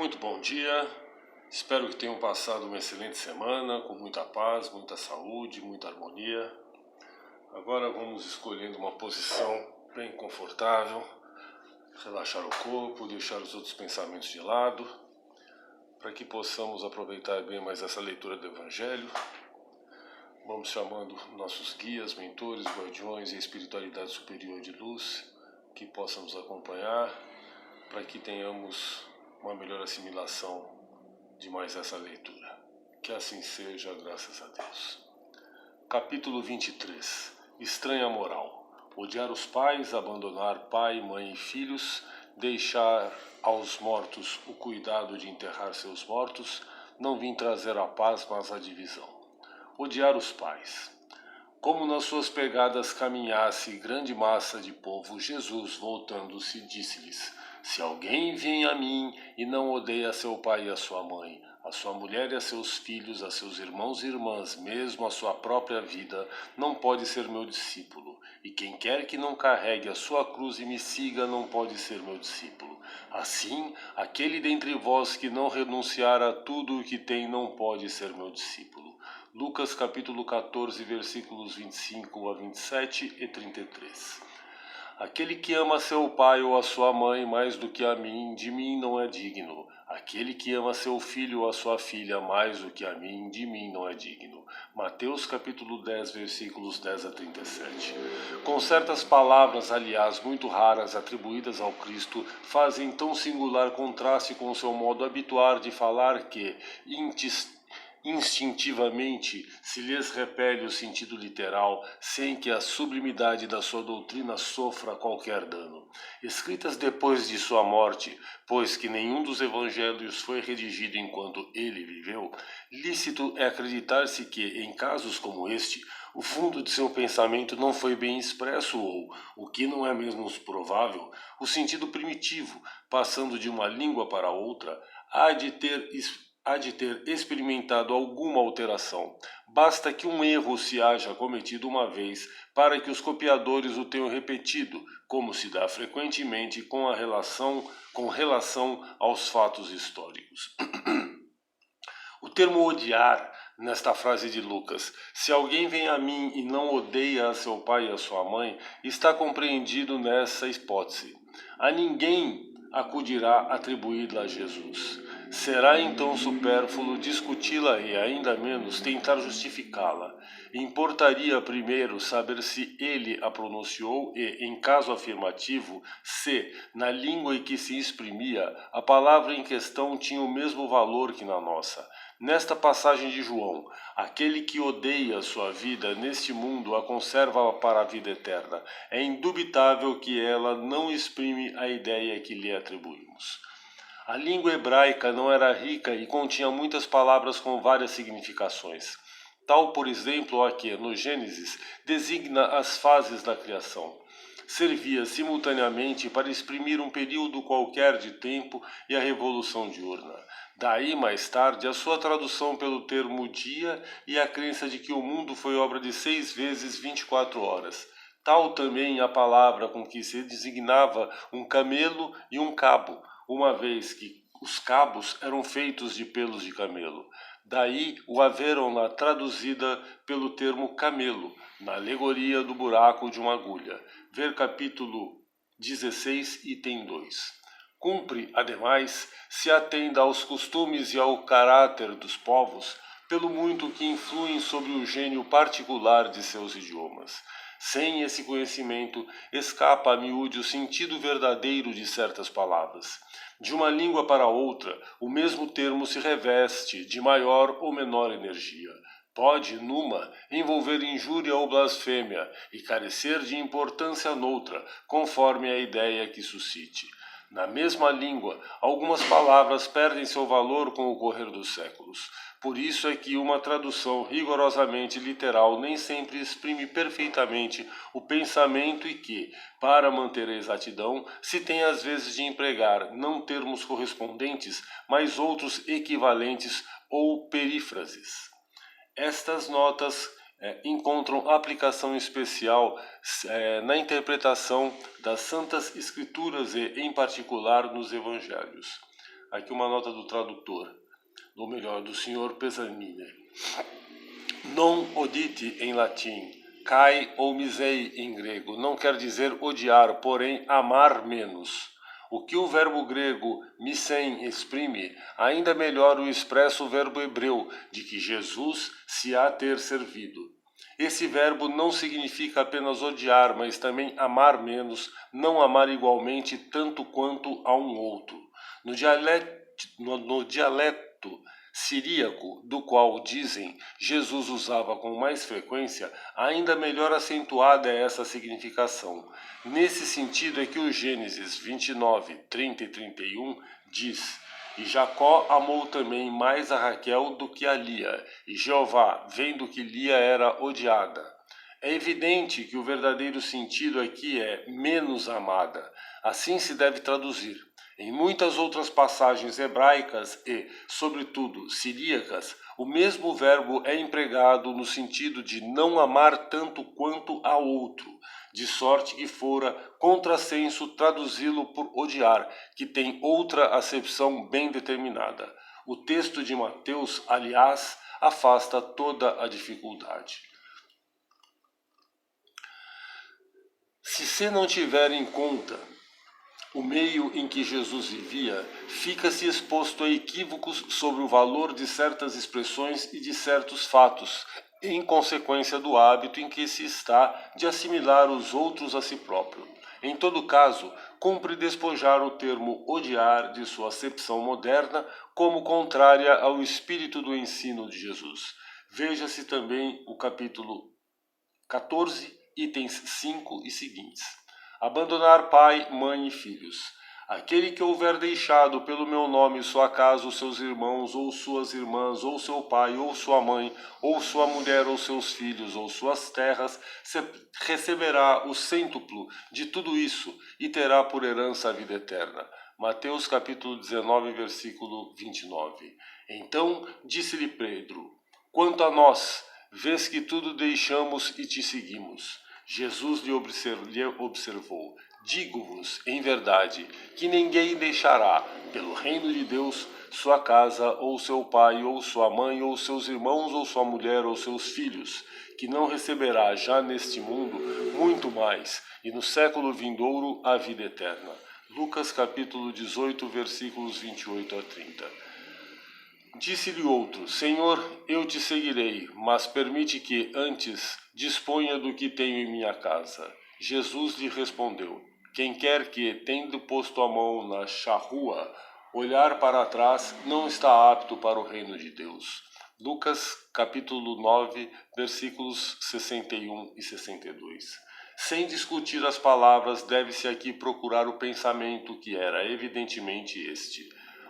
Muito bom dia, espero que tenham passado uma excelente semana, com muita paz, muita saúde, muita harmonia. Agora vamos escolhendo uma posição bem confortável, relaxar o corpo, deixar os outros pensamentos de lado, para que possamos aproveitar bem mais essa leitura do Evangelho. Vamos chamando nossos guias, mentores, guardiões e a espiritualidade superior de luz, que possam nos acompanhar, para que tenhamos uma melhor assimilação de mais essa leitura. Que assim seja, graças a Deus. Capítulo 23. Estranha moral. Odiar os pais, abandonar pai, mãe e filhos, deixar aos mortos o cuidado de enterrar seus mortos, não vim trazer a paz, mas a divisão. Odiar os pais. Como nas suas pegadas caminhasse grande massa de povo, Jesus, voltando-se, disse-lhes: Se alguém vem a mim e não odeia seu pai e a sua mãe, a sua mulher e a seus filhos, a seus irmãos e irmãs, mesmo a sua própria vida, não pode ser meu discípulo. E quem quer que não carregue a sua cruz e me siga, não pode ser meu discípulo. Assim, aquele dentre vós que não renunciar a tudo o que tem, não pode ser meu discípulo. Lucas capítulo 14, versículos 25 a 27 e 33. Aquele que ama seu pai ou a sua mãe mais do que a mim, de mim não é digno. Aquele que ama seu filho ou a sua filha mais do que a mim, de mim não é digno. Mateus capítulo 10, versículos 10 a 37. Com certas palavras, aliás, muito raras, atribuídas ao Cristo, fazem tão singular contraste com o seu modo habitual de falar que, instintivamente se lhes repele o sentido literal, sem que a sublimidade da sua doutrina sofra qualquer dano. Escritas depois de sua morte, pois que nenhum dos evangelhos foi redigido enquanto ele viveu, lícito é acreditar-se que, em casos como este, o fundo de seu pensamento não foi bem expresso ou, o que não é menos provável, o sentido primitivo, passando de uma língua para outra, há de ter experimentado alguma alteração. Basta que um erro se haja cometido uma vez para que os copiadores o tenham repetido, como se dá frequentemente com relação aos fatos históricos. O termo odiar, nesta frase de Lucas, se alguém vem a mim e não odeia a seu pai e a sua mãe, está compreendido nessa hipótese. A ninguém acudirá atribuí-la a Jesus. Será então supérfluo discuti-la e, ainda menos, tentar justificá-la. Importaria primeiro saber se ele a pronunciou e, em caso afirmativo, se, na língua em que se exprimia, a palavra em questão tinha o mesmo valor que na nossa. Nesta passagem de João, aquele que odeia sua vida neste mundo a conserva para a vida eterna. É indubitável que ela não exprime a ideia que lhe atribuímos. A língua hebraica não era rica e continha muitas palavras com várias significações. Tal, por exemplo, a que, no Gênesis, designa as fases da criação. Servia simultaneamente para exprimir um período qualquer de tempo e a revolução diurna. Daí, mais tarde, a sua tradução pelo termo dia e a crença de que o mundo foi obra de 6 vezes 24 horas. Tal também a palavra com que se designava um camelo e um cabo, uma vez que os cabos eram feitos de pelos de camelo. Daí o haveram-na traduzida pelo termo camelo, na alegoria do buraco de uma agulha. Ver capítulo 16, item 2. Cumpre, ademais, se atenda aos costumes e ao caráter dos povos, pelo muito que influem sobre o gênio particular de seus idiomas. Sem esse conhecimento, escapa a miúde o sentido verdadeiro de certas palavras. De uma língua para outra, o mesmo termo se reveste de maior ou menor energia. Pode, numa, envolver injúria ou blasfêmia e carecer de importância noutra, conforme a ideia que suscite. Na mesma língua, algumas palavras perdem seu valor com o correr dos séculos. Por isso é que uma tradução rigorosamente literal nem sempre exprime perfeitamente o pensamento e que, para manter a exatidão, se tem às vezes de empregar não termos correspondentes, mas outros equivalentes ou perífrases. Estas notas encontram aplicação especial na interpretação das Santas Escrituras e, em particular, nos Evangelhos. Aqui uma nota do tradutor, ou melhor, do senhor Pesanini. Non odite em latim, kai ou misei em grego, não quer dizer odiar, porém amar menos. O que o verbo grego misen exprime, ainda melhor o expressa o verbo hebreu, de que Jesus se há ter servido. Esse verbo não significa apenas odiar, mas também amar menos, não amar igualmente tanto quanto a um outro. No dialeto siríaco, do qual, dizem, Jesus usava com mais frequência, ainda melhor acentuada é essa significação. Nesse sentido é que o Gênesis 29, 30 e 31 diz: E Jacó amou também mais a Raquel do que a Lia, e Jeová, vendo que Lia era odiada. É evidente que o verdadeiro sentido aqui é menos amada. Assim se deve traduzir. Em muitas outras passagens hebraicas e, sobretudo, siríacas, o mesmo verbo é empregado no sentido de não amar tanto quanto a outro, de sorte que fora contrassenso traduzi-lo por odiar, que tem outra acepção bem determinada. O texto de Mateus, aliás, afasta toda a dificuldade. Se se não tiver em conta o meio em que Jesus vivia, fica-se exposto a equívocos sobre o valor de certas expressões e de certos fatos, em consequência do hábito em que se está de assimilar os outros a si próprio. Em todo caso, cumpre despojar o termo odiar de sua acepção moderna como contrária ao espírito do ensino de Jesus. Veja-se também o capítulo 14, itens 5 e seguintes. Abandonar pai, mãe e filhos. Aquele que houver deixado pelo meu nome sua casa, os seus irmãos, ou suas irmãs, ou seu pai, ou sua mãe, ou sua mulher, ou seus filhos, ou suas terras, receberá o cêntuplo de tudo isso e terá por herança a vida eterna. Mateus capítulo 19, versículo 29. Então disse-lhe Pedro: Quanto a nós, vês que tudo deixamos e te seguimos. Jesus lhe observou: Digo-vos, em verdade, que ninguém deixará, pelo reino de Deus, sua casa, ou seu pai, ou sua mãe, ou seus irmãos, ou sua mulher, ou seus filhos, que não receberá já neste mundo muito mais, e no século vindouro a vida eterna. Lucas capítulo 18, versículos 28 a 30. Disse-lhe outro: Senhor, eu te seguirei, mas permite que, antes, disponha do que tenho em minha casa. Jesus lhe respondeu: Quem quer que, tendo posto a mão na charrua, olhar para trás, não está apto para o reino de Deus. Lucas, capítulo 9, versículos 61 e 62. Sem discutir as palavras, deve-se aqui procurar o pensamento que era evidentemente este.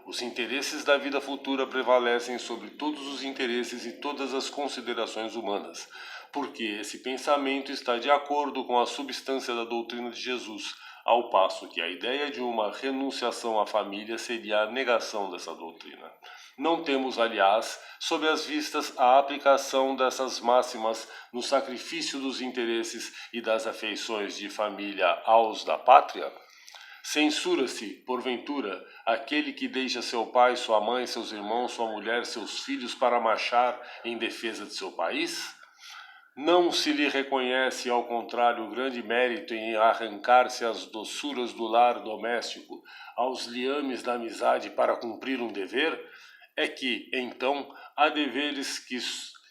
Os interesses da vida futura prevalecem sobre todos os interesses e todas as considerações humanas, porque esse pensamento está de acordo com a substância da doutrina de Jesus, ao passo que a ideia de uma renunciação à família seria a negação dessa doutrina. Não temos, aliás, sob as vistas a aplicação dessas máximas no sacrifício dos interesses e das afeições de família aos da pátria? Censura-se, porventura, aquele que deixa seu pai, sua mãe, seus irmãos, sua mulher, seus filhos para marchar em defesa de seu país? Não se lhe reconhece, ao contrário, o grande mérito em arrancar-se às doçuras do lar doméstico, aos liames da amizade para cumprir um dever? É que, então, há deveres que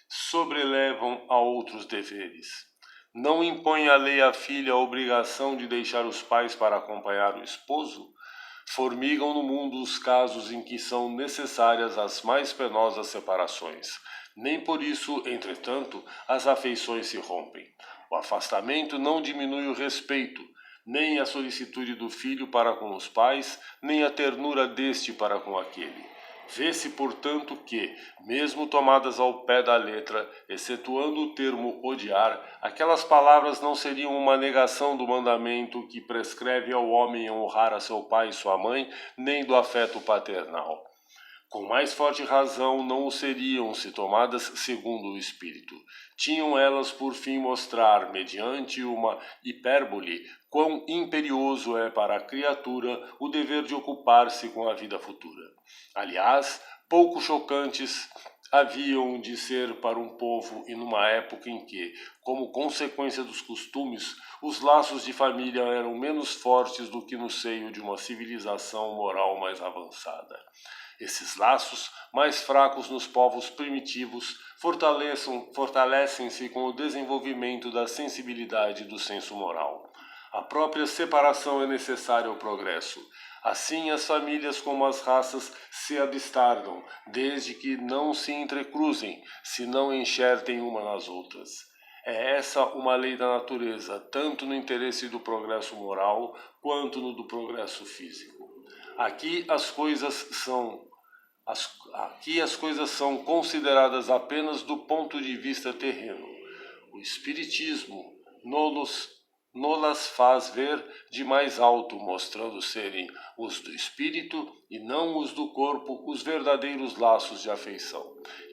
sobrelevam a outros deveres. Não impõe a lei à filha a obrigação de deixar os pais para acompanhar o esposo? Formigam no mundo os casos em que são necessárias as mais penosas separações. Nem por isso, entretanto, as afeições se rompem. O afastamento não diminui o respeito, nem a solicitude do filho para com os pais, nem a ternura deste para com aquele. Vê-se, portanto, que, mesmo tomadas ao pé da letra, excetuando o termo odiar, aquelas palavras não seriam uma negação do mandamento que prescreve ao homem honrar a seu pai e sua mãe, nem do afeto paternal. Com mais forte razão não o seriam se tomadas segundo o Espírito. Tinham elas por fim mostrar, mediante uma hipérbole, quão imperioso é para a criatura o dever de ocupar-se com a vida futura. Aliás, pouco chocantes haviam de ser para um povo e numa época em que, como consequência dos costumes, os laços de família eram menos fortes do que no seio de uma civilização moral mais avançada. Esses laços, mais fracos nos povos primitivos, fortalecem-se com o desenvolvimento da sensibilidade e do senso moral. A própria separação é necessária ao progresso. Assim, as famílias como as raças se abstardam, desde que não se entrecruzem, se não enxertem uma nas outras. É essa uma lei da natureza, tanto no interesse do progresso moral, quanto no do progresso físico. Aqui as coisas são consideradas apenas do ponto de vista terreno. O Espiritismo nolas faz ver de mais alto, mostrando serem os do espírito e não os do corpo os verdadeiros laços de afeição,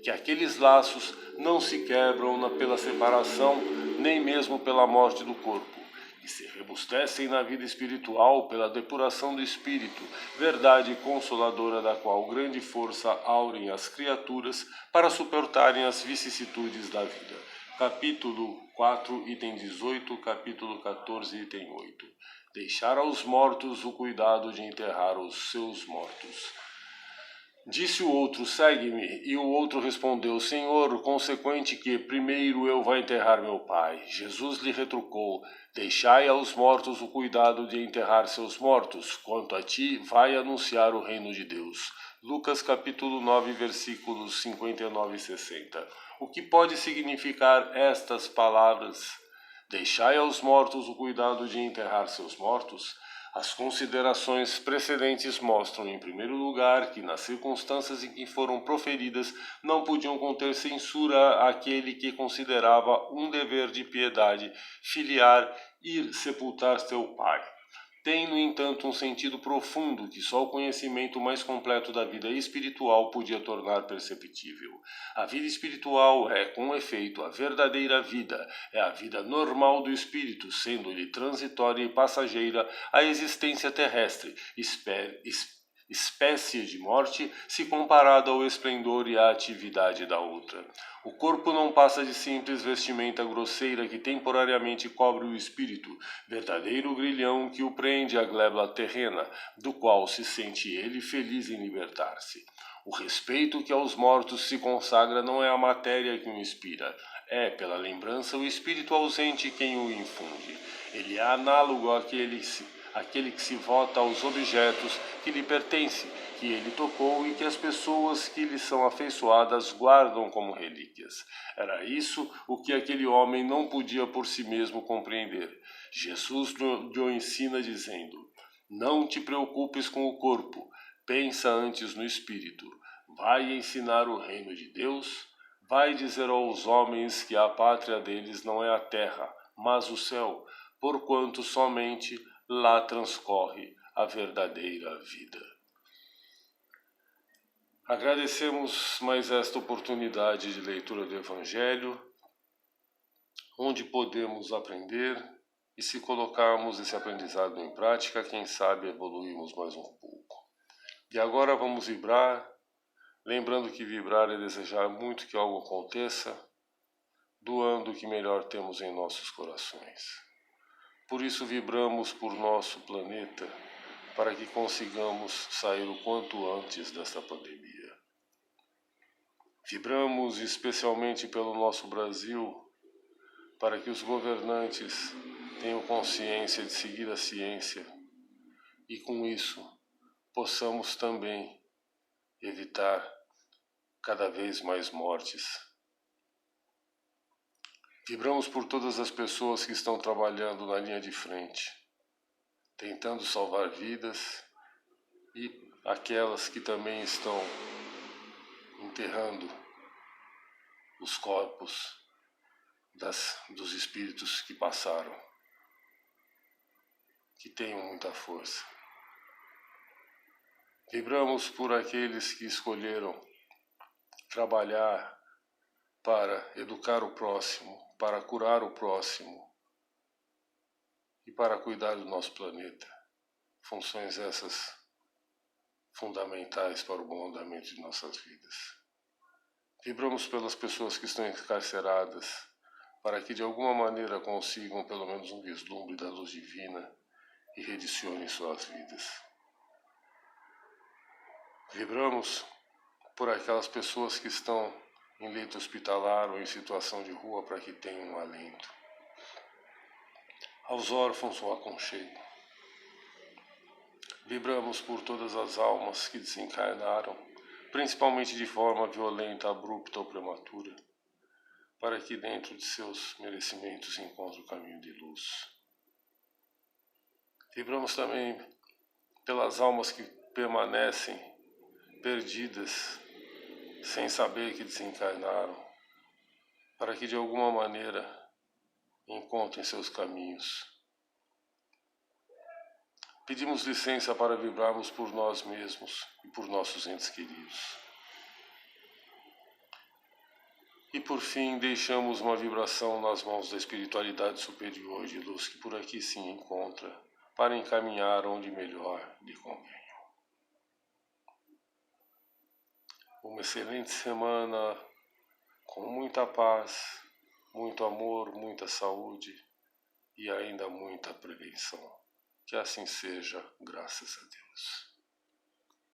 que aqueles laços não se quebram pela separação, nem mesmo pela morte do corpo, que se rebustecem na vida espiritual pela depuração do espírito, verdade consoladora da qual grande força aurem as criaturas para suportarem as vicissitudes da vida. Capítulo 4, item 18, capítulo 14, item 8. Deixar aos mortos o cuidado de enterrar os seus mortos. Disse o outro, segue-me, e o outro respondeu, Senhor, consequente que primeiro eu vá enterrar meu pai. Jesus lhe retrucou, deixai aos mortos o cuidado de enterrar seus mortos, quanto a ti, vai anunciar o reino de Deus. Lucas capítulo 9, versículos 59 e 60. O que pode significar estas palavras? Deixai aos mortos o cuidado de enterrar seus mortos? As considerações precedentes mostram, em primeiro lugar, que nas circunstâncias em que foram proferidas não podiam conter censura àquele que considerava um dever de piedade filiar ir sepultar seu pai. Tem, no entanto, um sentido profundo que só o conhecimento mais completo da vida espiritual podia tornar perceptível. A vida espiritual é, com efeito, a verdadeira vida, é a vida normal do espírito, sendo-lhe transitória e passageira a existência terrestre, espécie de morte, se comparada ao esplendor e à atividade da outra. O corpo não passa de simples vestimenta grosseira que temporariamente cobre o espírito, verdadeiro grilhão que o prende à gleba terrena, do qual se sente ele feliz em libertar-se. O respeito que aos mortos se consagra não é a matéria que o inspira, é, pela lembrança, o espírito ausente quem o infunde. Ele é análogo àquele que se vota aos objetos que lhe pertencem, que ele tocou e que as pessoas que lhe são afeiçoadas guardam como relíquias. Era isso o que aquele homem não podia por si mesmo compreender. Jesus lhe ensina dizendo, não te preocupes com o corpo, pensa antes no espírito. Vai ensinar o reino de Deus? Vai dizer aos homens que a pátria deles não é a terra, mas o céu, porquanto somente lá transcorre a verdadeira vida. Agradecemos mais esta oportunidade de leitura do Evangelho, onde podemos aprender e se colocarmos esse aprendizado em prática, quem sabe evoluímos mais um pouco. E agora vamos vibrar, lembrando que vibrar é desejar muito que algo aconteça, doando o que melhor temos em nossos corações. Por isso vibramos por nosso planeta, para que consigamos sair o quanto antes desta pandemia. Vibramos especialmente pelo nosso Brasil, para que os governantes tenham consciência de seguir a ciência e com isso possamos também evitar cada vez mais mortes. Vibramos por todas as pessoas que estão trabalhando na linha de frente, tentando salvar vidas e aquelas que também estão enterrando os corpos dos espíritos que passaram. Que tenham muita força. Vibramos por aqueles que escolheram trabalhar para educar o próximo, para curar o próximo e para cuidar do nosso planeta. Funções essas fundamentais para o bom andamento de nossas vidas. Vibramos pelas pessoas que estão encarceradas, para que de alguma maneira consigam pelo menos um vislumbre da luz divina e redicionem suas vidas. Vibramos por aquelas pessoas que estão em leito hospitalar ou em situação de rua para que tenham um alento. Aos órfãos um aconchego. Vibramos por todas as almas que desencarnaram, principalmente de forma violenta, abrupta ou prematura, para que dentro de seus merecimentos encontrem o caminho de luz. Vibramos também pelas almas que permanecem perdidas, sem saber que desencarnaram, para que de alguma maneira encontrem seus caminhos. Pedimos licença para vibrarmos por nós mesmos e por nossos entes queridos. E por fim, deixamos uma vibração nas mãos da espiritualidade superior de luz que por aqui se encontra, para encaminhar onde melhor lhe convenha. Uma excelente semana, com muita paz, muito amor, muita saúde e ainda muita prevenção. Que assim seja, graças a Deus.